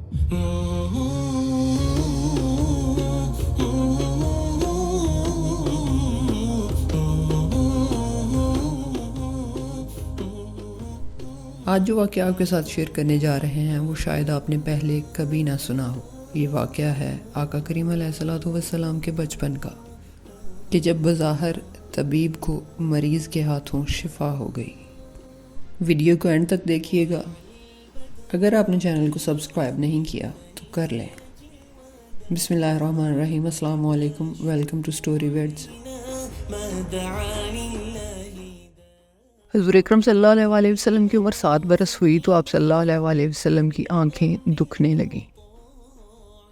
آج جو واقعہ آپ کے ساتھ شیئر کرنے جا رہے ہیں وہ شاید آپ نے پہلے کبھی نہ سنا ہو۔ یہ واقعہ ہے آقا کریم علیہ الصلوۃ والسلام کے بچپن کا، کہ جب بظاہر طبیب کو مریض کے ہاتھوں شفا ہو گئی۔ ویڈیو کو اینڈ تک دیکھیے گا۔ اگر آپ نے چینل کو سبسکرائب نہیں کیا تو کر لیں۔ بسم اللہ الرحمن الرحیم۔ السلام علیکم، ویلکم ٹو سٹوری ورڈز۔ حضور اکرم صلی اللہ علیہ وسلم کی عمر 7 برس ہوئی تو آپ صلی اللہ علیہ وسلم کی آنکھیں دکھنے لگیں۔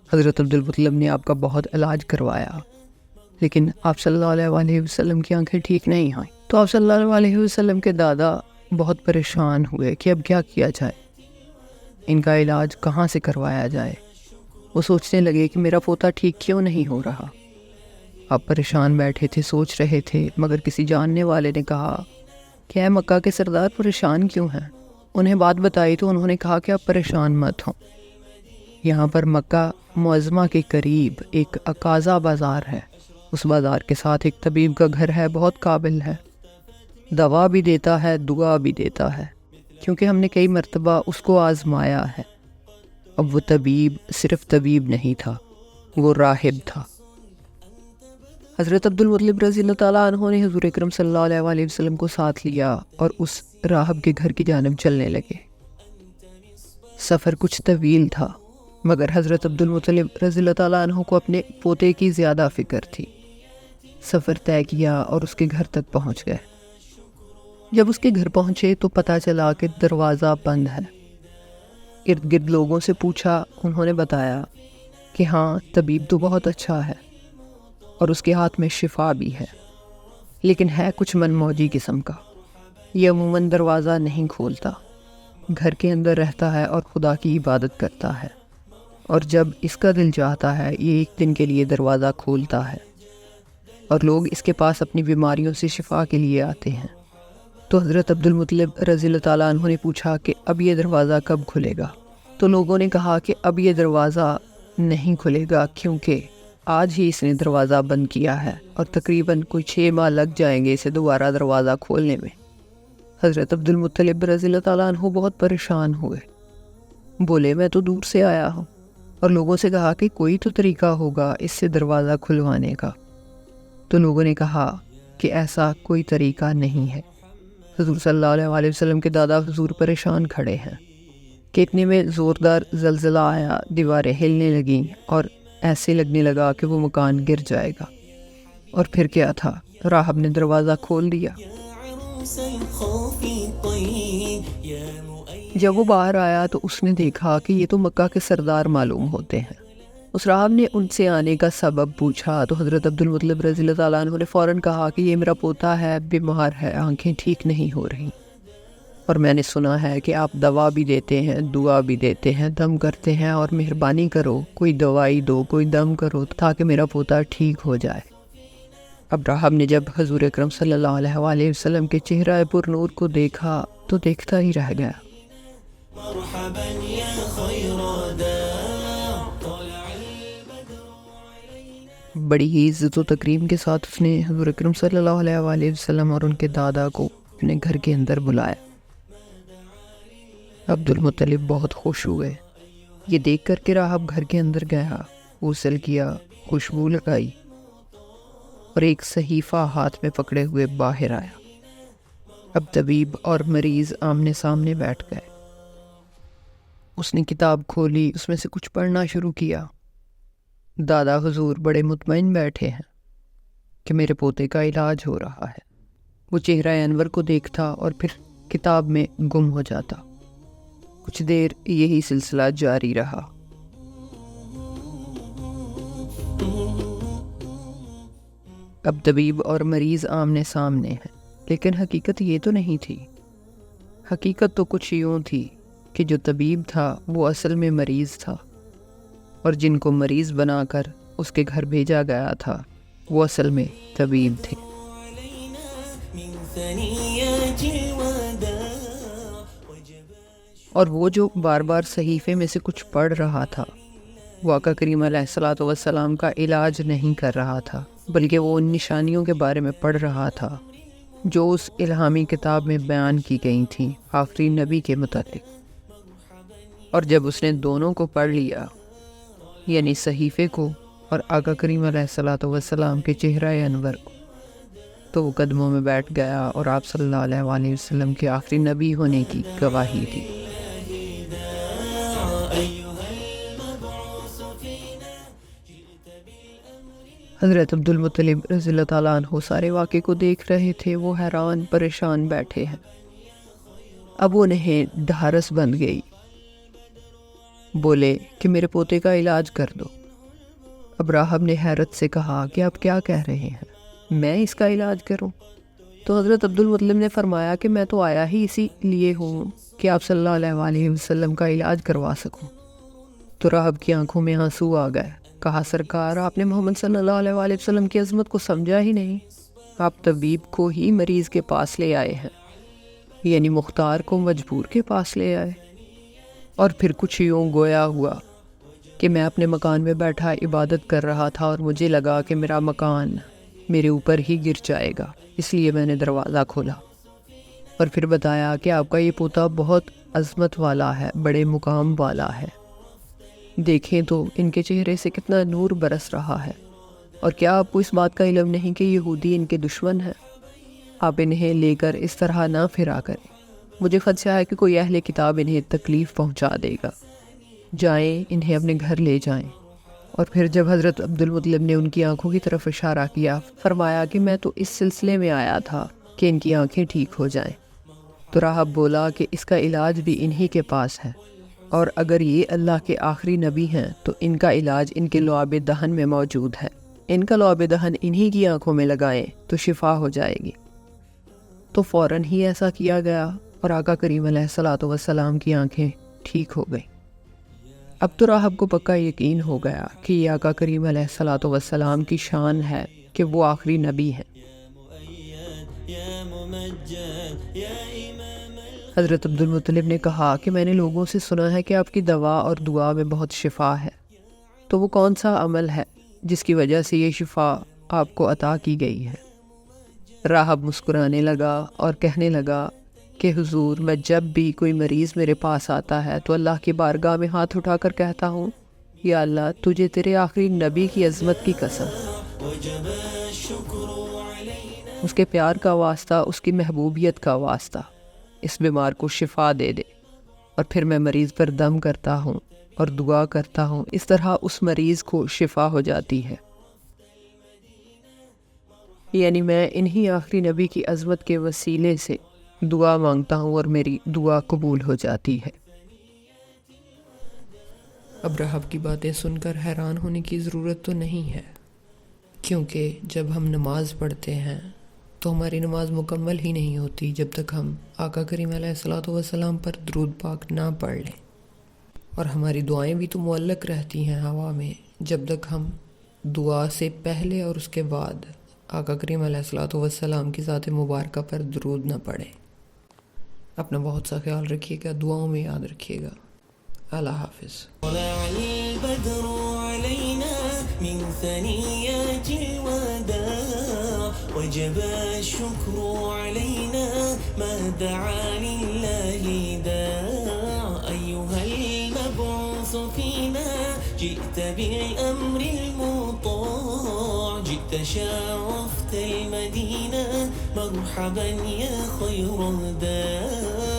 حضرت عبدالمطلب نے آپ کا بہت علاج کروایا، لیکن آپ صلی اللہ علیہ وسلم کی آنکھیں ٹھیک نہیں آئیں۔ تو آپ صلی اللہ علیہ وسلم کے دادا بہت پریشان ہوئے کہ اب کیا کیا جائے، ان کا علاج کہاں سے کروایا جائے۔ وہ سوچنے لگے کہ میرا پوتا ٹھیک کیوں نہیں ہو رہا۔ آپ پریشان بیٹھے تھے، سوچ رہے تھے، مگر کسی جاننے والے نے کہا کہ اے مکہ کے سردار، پریشان کیوں ہیں؟ انہیں بات بتائی تو انہوں نے کہا کہ آپ پریشان مت ہوں۔ یہاں پر مکہ معظمہ کے قریب ایک اقاضہ بازار ہے، اس بازار کے ساتھ ایک طبیب کا گھر ہے، بہت قابل ہے، دوا بھی دیتا ہے، دعا بھی دیتا ہے، کیونکہ ہم نے کئی مرتبہ اس کو آزمایا ہے۔ اب وہ طبیب صرف طبیب نہیں تھا، وہ راہب تھا۔ حضرت عبدالمطلب رضی اللہ تعالیٰ عنہ نے حضور اکرم صلی اللہ علیہ وسلم کو ساتھ لیا اور اس راہب کے گھر کی جانب چلنے لگے۔ سفر کچھ طویل تھا، مگر حضرت عبدالمطلب رضی اللہ تعالیٰ عنہ کو اپنے پوتے کی زیادہ فکر تھی۔ سفر طے کیا اور اس کے گھر تک پہنچ گئے۔ جب اس کے گھر پہنچے تو پتہ چلا کہ دروازہ بند ہے۔ ارد گرد لوگوں سے پوچھا، انہوں نے بتایا کہ ہاں، طبیب تو بہت اچھا ہے اور اس کے ہاتھ میں شفا بھی ہے، لیکن ہے کچھ من موجی قسم کا۔ یہ عموماً دروازہ نہیں کھولتا، گھر کے اندر رہتا ہے اور خدا کی عبادت کرتا ہے، اور جب اس کا دل چاہتا ہے یہ ایک دن کے لیے دروازہ کھولتا ہے، اور لوگ اس کے پاس اپنی بیماریوں سے شفا کے لیے آتے ہیں۔ تو حضرت عبدالمطلب رضی اللہ تعالیٰ عنہ نے پوچھا کہ اب یہ دروازہ کب کھلے گا؟ تو لوگوں نے کہا کہ اب یہ دروازہ نہیں کھلے گا، کیونکہ آج ہی اس نے دروازہ بند کیا ہے اور تقریباً کوئی 6 ماہ لگ جائیں گے اسے دوبارہ دروازہ کھولنے میں۔ حضرت عبدالمطلب رضی اللہ تعالیٰ عنہ بہت پریشان ہوئے، بولے میں تو دور سے آیا ہوں، اور لوگوں سے کہا کہ کوئی تو طریقہ ہوگا اس سے دروازہ کھلوانے کا۔ تو لوگوں نے کہا کہ ایسا کوئی طریقہ نہیں ہے۔ حضور صلی اللہ علیہ وسلم کے دادا حضور پریشان کھڑے ہیں کہ اتنے میں زوردار زلزلہ آیا، دیواریں ہلنے لگیں اور ایسے لگنے لگا کہ وہ مکان گر جائے گا۔ اور پھر کیا تھا، راہب نے دروازہ کھول دیا۔ جب وہ باہر آیا تو اس نے دیکھا کہ یہ تو مکہ کے سردار معلوم ہوتے ہیں۔ اس راہب نے ان سے آنے کا سبب پوچھا تو حضرت عبدالمطلب رضی اللہ تعالیٰ عنہ نے فوراً کہا کہ یہ میرا پوتا ہے، بیمار ہے، آنکھیں ٹھیک نہیں ہو رہی، اور میں نے سنا ہے کہ آپ دوا بھی دیتے ہیں، دعا بھی دیتے ہیں، دم کرتے ہیں، اور مہربانی کرو کوئی دوائی دو، کوئی دم کرو تاکہ میرا پوتا ٹھیک ہو جائے۔ اب راہب نے جب حضور اکرم صلی اللہ علیہ وسلم کے چہرہ پر نور کو دیکھا تو دیکھتا ہی رہ گیا۔ بڑی ہی عزت و تکریم کے ساتھ اس نے حضور اکرم صلی اللہ علیہ وسلم اور ان کے دادا کو اپنے گھر کے اندر بلایا۔ عبدالمطلب بہت خوش ہوئے یہ دیکھ کر کہ راہب گھر کے اندر گیا، غسل کیا، خوشبو لگائی، اور ایک صحیفہ ہاتھ میں پکڑے ہوئے باہر آیا۔ اب طبیب اور مریض آمنے سامنے بیٹھ گئے۔ اس نے کتاب کھولی، اس میں سے کچھ پڑھنا شروع کیا۔ دادا حضور بڑے مطمئن بیٹھے ہیں کہ میرے پوتے کا علاج ہو رہا ہے۔ وہ چہرہ انور کو دیکھتا اور پھر کتاب میں گم ہو جاتا۔ کچھ دیر یہی سلسلہ جاری رہا۔ اب طبیب اور مریض آمنے سامنے ہیں، لیکن حقیقت یہ تو نہیں تھی۔ حقیقت تو کچھ یوں تھی کہ جو طبیب تھا وہ اصل میں مریض تھا، اور جن کو مریض بنا کر اس کے گھر بھیجا گیا تھا وہ اصل میں طبیب تھے۔ اور وہ جو بار بار صحیفے میں سے کچھ پڑھ رہا تھا وہ آقا کریم علیہ الصلوۃ والسلام کا علاج نہیں کر رہا تھا، بلکہ وہ ان نشانیوں کے بارے میں پڑھ رہا تھا جو اس الہامی کتاب میں بیان کی گئی تھیں آخری نبی کے متعلق۔ اور جب اس نے دونوں کو پڑھ لیا، یعنی صحیفے کو اور آقا کریم علیہ الصلوۃ والسلام کے چہرہ انور کو، تو وہ قدموں میں بیٹھ گیا اور آپ صلی اللہ علیہ وآلہ وسلم کے آخری نبی ہونے کی گواہی دی۔ حضرت عبد المطلب رضی اللہ تعالیٰ عنہ سارے واقعے کو دیکھ رہے تھے، وہ حیران پریشان بیٹھے ہیں۔ اب انہیں ڈھارس بند گئی، بولے کہ میرے پوتے کا علاج کر دو۔ اب راہب نے حیرت سے کہا کہ آپ کیا کہہ رہے ہیں، میں اس کا علاج کروں؟ تو حضرت عبد المطلب نے فرمایا کہ میں تو آیا ہی اسی لیے ہوں کہ آپ صلی اللہ علیہ وآلہ وسلم کا علاج کروا سکوں۔ تو راہب کی آنکھوں میں آنسو آ گئے، کہا سرکار آپ نے محمد صلی اللہ علیہ وآلہ وسلم کی عظمت کو سمجھا ہی نہیں، آپ طبیب کو ہی مریض کے پاس لے آئے ہیں، یعنی مختار کو مجبور کے پاس لے آئے۔ اور پھر کچھ یوں گویا ہوا کہ میں اپنے مکان میں بیٹھا عبادت کر رہا تھا اور مجھے لگا کہ میرا مکان میرے اوپر ہی گر جائے گا، اس لیے میں نے دروازہ کھولا۔ اور پھر بتایا کہ آپ کا یہ پوتا بہت عظمت والا ہے، بڑے مقام والا ہے، دیکھیں تو ان کے چہرے سے کتنا نور برس رہا ہے، اور کیا آپ کو اس بات کا علم نہیں کہ یہودی ان کے دشمن ہیں؟ آپ انہیں لے کر اس طرح نہ پھرا کریں، مجھے خدشہ ہے کہ کوئی اہل کتاب انہیں تکلیف پہنچا دے گا، جائیں انہیں اپنے گھر لے جائیں۔ اور پھر جب حضرت عبد المطلب نے ان کی آنکھوں کی طرف اشارہ کیا، فرمایا کہ میں تو اس سلسلے میں آیا تھا کہ ان کی آنکھیں ٹھیک ہو جائیں۔ تو راہب بولا کہ اس کا علاج بھی انہی کے پاس ہے، اور اگر یہ اللہ کے آخری نبی ہیں تو ان کا علاج ان کے لعاب دہن میں موجود ہے، ان کا لعاب دہن انہی کی آنکھوں میں لگائیں تو شفا ہو جائے گی۔ تو فوراً ہی ایسا کیا گیا اور آقا کریم علیہ الصلوۃ والسلام کی آنکھیں ٹھیک ہو گئیں۔ اب تو راہب کو پکا یقین ہو گیا کہ یہ آقا کریم علیہ الصلوۃ والسلام کی شان ہے کہ وہ آخری نبی ہیں۔ حضرت عبد المطلب نے کہا کہ میں نے لوگوں سے سنا ہے کہ آپ کی دوا اور دعا میں بہت شفا ہے، تو وہ کون سا عمل ہے جس کی وجہ سے یہ شفا آپ کو عطا کی گئی ہے؟ راہب مسکرانے لگا اور کہنے لگا کہ حضور میں جب بھی کوئی مریض میرے پاس آتا ہے تو اللہ کی بارگاہ میں ہاتھ اٹھا کر کہتا ہوں، یا اللہ تجھے تیرے آخری نبی کی عظمت کی قسم، اس کے پیار کا واسطہ، اس کی محبوبیت کا واسطہ اس بیمار کو شفا دے دے۔ اور پھر میں مریض پر دم کرتا ہوں اور دعا کرتا ہوں، اس طرح اس مریض کو شفا ہو جاتی ہے۔ یعنی میں انہی آخری نبی کی عظمت کے وسیلے سے دعا مانگتا ہوں اور میری دعا قبول ہو جاتی ہے۔ اب راہب کی باتیں سن کر حیران ہونے کی ضرورت تو نہیں ہے، کیونکہ جب ہم نماز پڑھتے ہیں تو ہماری نماز مکمل ہی نہیں ہوتی جب تک ہم آقا کریم علیہ الصلوۃ والسلام پر درود پاک نہ پڑھ لیں، اور ہماری دعائیں بھی تو معلق رہتی ہیں ہوا میں جب تک ہم دعا سے پہلے اور اس کے بعد آقا کریم علیہ الصلوۃ والسلام کی ذات مبارکہ پر درود نہ پڑھیں۔ اپنا بہت سا خیال رکھیے گا، دعاؤں میں یاد رکھیے گا۔ اللہ حافظ۔ طلع البدر علينا من ثنيات الوداع وجب الشكر علينا ما دعا لله داع أيها المبعوث فينا جئت بالأمر المطاع جئت شرفت المدينة مرحبا يا خير الداع